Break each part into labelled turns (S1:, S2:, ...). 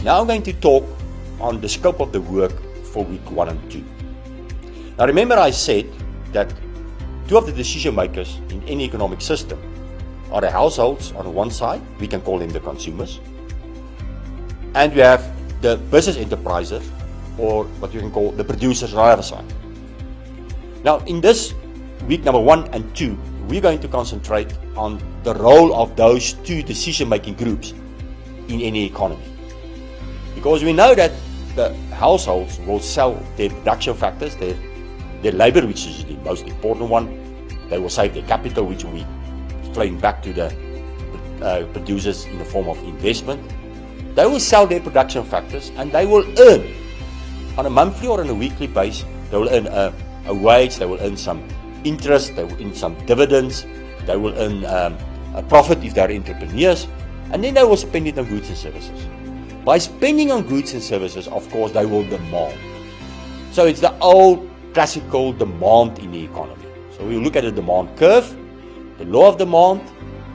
S1: Now I'm going to talk on the scope of the work for week 1 and 2. Now remember I said that two of the decision makers in any economic system are the households on one side, we can call them the consumers, and we have the business enterprises, or what you can call the producers on the other side. Now in this week number 1 and 2, we're going to concentrate on the role of those two decision-making groups in any economy. Because we know that the households will sell their production factors, their labor, which is the most important one. They will save their capital, which will be flowing back to the producers in the form of investment. They will sell their production factors and they will earn on a monthly or on a weekly basis. They will earn a wage, they will earn some interest, they will earn some dividends, they will earn a profit if they are entrepreneurs, and then they will spend it on goods and services. By spending on goods and services, of course, they will demand. So it's the old classical demand in the economy. So we look at the demand curve, the law of demand,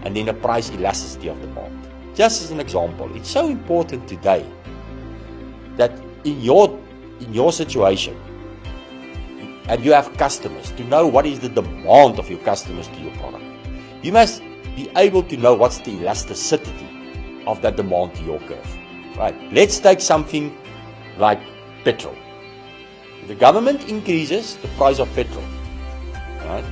S1: and then the price elasticity of demand. Just as an example, it's so important today that in your situation, and you have customers, to know what is the demand of your customers to your product. You must be able to know what's the elasticity of that demand to your curve. Right? Let's take something like petrol. If the government increases the price of petrol, right,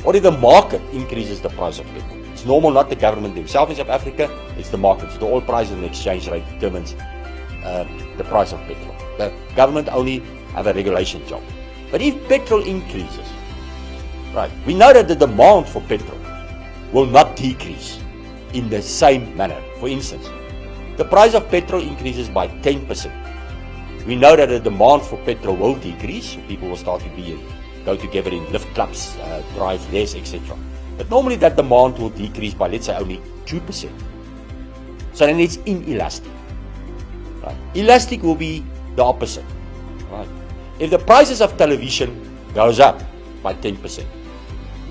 S1: or if the market increases the price of petrol, it's normal, not the government themselves in South Africa, it's the market. So the oil price and the exchange rate determines the price of petrol. The government only have a regulation job. But if petrol increases, right, we know that the demand for petrol will not decrease in the same manner. For instance, the price of petrol increases by 10%. We know that the demand for petrol will decrease. So people will start to go together in lift clubs, drive less, etc. But normally that demand will decrease by, let's say, only 2%. So then it's inelastic. Right? Elastic will be the opposite. Right? If the prices of television goes up by 10%,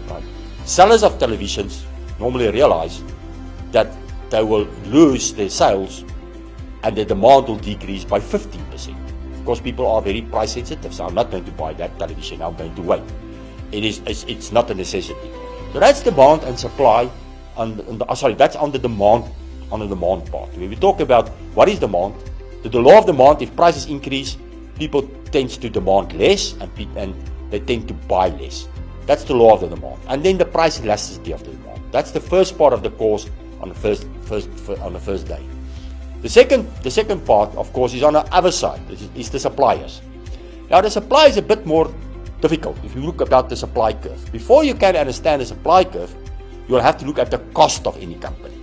S1: right, sellers of televisions normally realize that they will lose their sales and the demand will decrease by 15%. Because people are very price sensitive, so I'm not going to buy that television, I'm going to wait. It's not a necessity. So that's demand and supply. That's on the demand part. When we talk about what is demand, the law of demand, if prices increase, people tend to demand less and they tend to buy less. That's the law of the demand. And then the price elasticity of the demand. That's the first part of the course on the first day. The second part, of course, is on the other side. Is the suppliers. Now the supply is a bit more difficult if you look about the supply curve. Before you can understand the supply curve, you'll have to look at the cost of any company.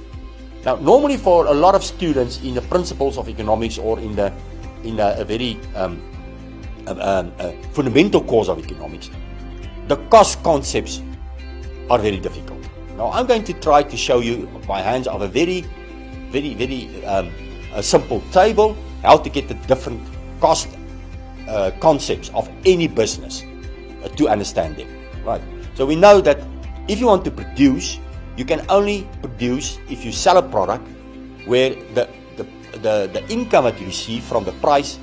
S1: Now normally for a lot of students in the principles of economics or in a very fundamental course of economics, the cost concepts are very difficult. Now I'm going to try to show you by hands of a very simple table how to get the different cost concepts of any business to understand them. Right. So we know that if you want to produce, you can only produce if you sell a product where the income that you receive from the price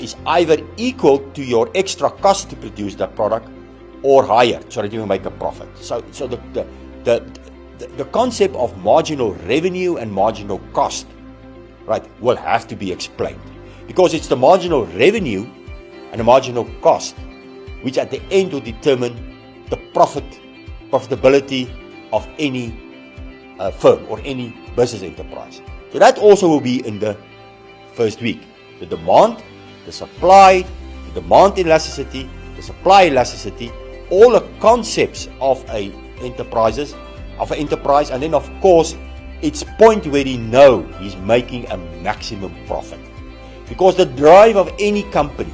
S1: is either equal to your extra cost to produce that product or higher, so that you can make a profit. So the concept of marginal revenue and marginal cost, right, will have to be explained, because it's the marginal revenue and the marginal cost which at the end will determine the profitability of any firm or any business enterprise. So that also will be in the first week. The demand, the supply, the demand elasticity, the supply elasticity, all the concepts of an enterprise, and then of course its point where he know he's making a maximum profit. Because the drive of any company,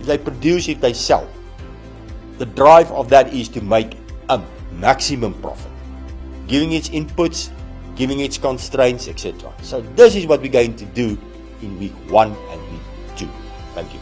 S1: if they produce, if they sell, the drive of that is to make a maximum profit, giving its inputs, giving its constraints, etc. So this is what we're going to do in week 1 and week 2. Thank you.